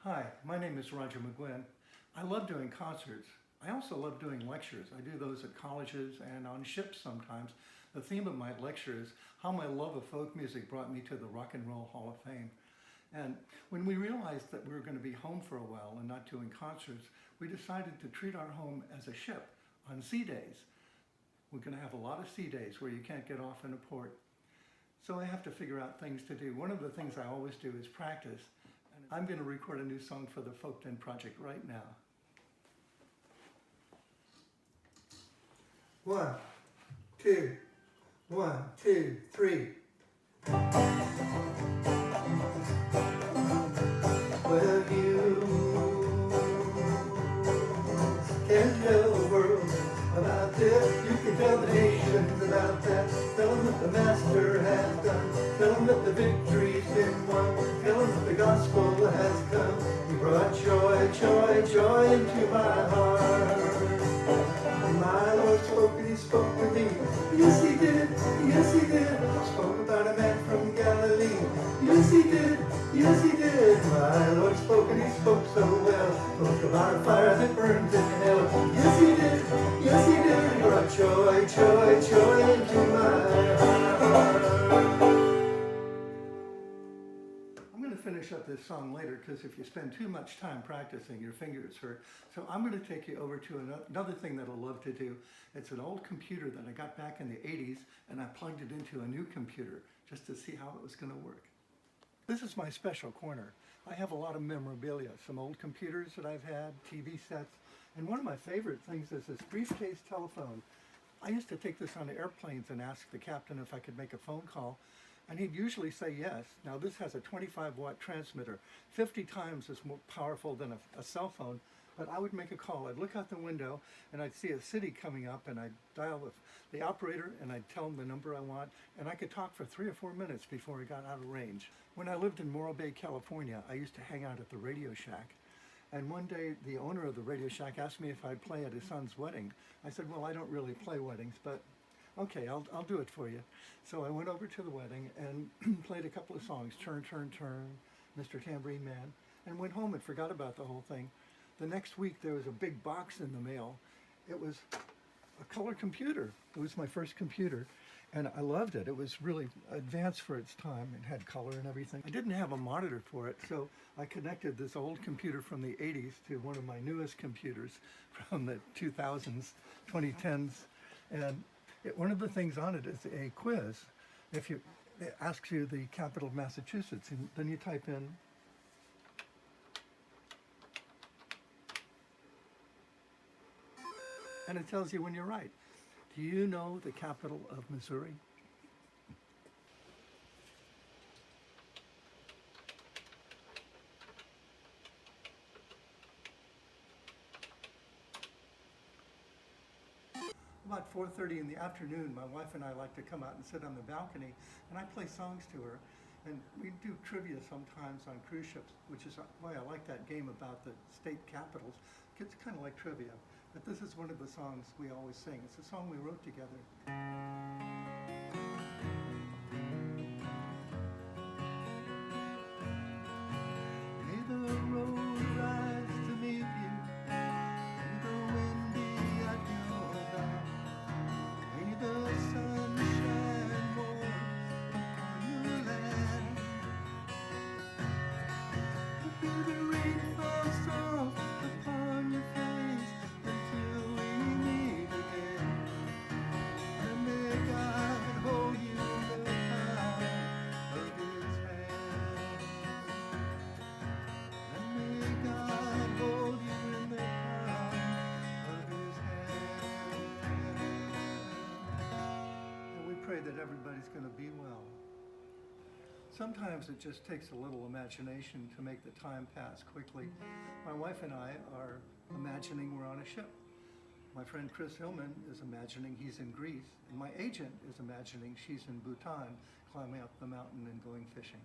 Hi, my name is Roger McGuinn. I love doing concerts. I also love doing lectures. I do those at colleges and on ships sometimes. The theme of my lecture is how my love of folk music brought me to the Rock and Roll Hall of Fame. And when we realized that we were going to be home for a while and not doing concerts, we decided to treat our home as a ship on sea days. We're going to have a lot of sea days where you can't get off in a port. So I have to figure out things to do. One of the things I always do is practice. And I'm going to record a new song for the McGuinn Project right now. 1, 2, 1, 2, 3. Well, you can tell the world about this. You can tell the nations about that. Tell them that the Master has done. Tell them that the victory's been won. Tell them that the gospel has come. He brought joy, joy, joy into my heart. My Lord spoke and He spoke to me. Yes, He did. Yes, He did. Spoke about a man from Galilee. Yes, He did. Yes, He did. My Lord spoke and He spoke so well. Spoke about a fire that burns in hell. Yes, He did. Yes, He did. He brought joy, joy, joy into my heart. I'm going to finish up this song later because if you spend too much time practicing, your fingers hurt. So I'm going to take you over to another thing that I love to do. It's an old computer that I got back in the 80s, and I plugged it into a new computer just to see how it was going to work. This is my special corner. I have a lot of memorabilia, some old computers that I've had, TV sets, and one of my favorite things is this briefcase telephone. I used to take this on airplanes and ask the captain if I could make a phone call, and he'd usually say yes. Now this has a 25-watt transmitter, 50 times as more powerful than a cell phone, but I would make a call. I'd look out the window and I'd see a city coming up, and I'd dial the operator and I'd tell him the number I want, and I could talk for 3 or 4 minutes before I got out of range. When I lived in Morro Bay, California, I used to hang out at the Radio Shack. And one day, the owner of the Radio Shack asked me if I'd play at his son's wedding. I said, well, I don't really play weddings, but okay, I'll do it for you. So I went over to the wedding and played a couple of songs, Turn, Turn, Turn, Mr. Tambourine Man, and went home and forgot about the whole thing. The next week, there was a big box in the mail. It was a color computer. It was my first computer, and I loved it. It was really advanced for its time. It had color and everything. I didn't have a monitor for it, so I connected this old computer from the 80s to one of my newest computers from the 2000s, 2010s, and one of the things on it is a quiz. It asks you the capital of Massachusetts, and then you type in and it tells you when you're right. Do you know the capital of Missouri? About 4:30 in the afternoon, my wife and I like to come out and sit on the balcony, and I play songs to her. And we do trivia sometimes on cruise ships, which is why I like that game about the state capitals. It's kind of like trivia. But this is one of the songs we always sing. It's a song we wrote together. May the road rise to meet you, may the wind be at your back, may the sun shine warm upon your land, may the rain fall soft upon your face until we meet again, and may God hold you in the palm of His hand, and may God hold you in the palm of His hand. And we pray that everybody's going to be well. Sometimes it just takes a little imagination to make the time pass quickly. My wife and I are imagining we're on a ship. My friend Chris Hillman is imagining he's in Greece, and my agent is imagining she's in Bhutan, climbing up the mountain and going fishing.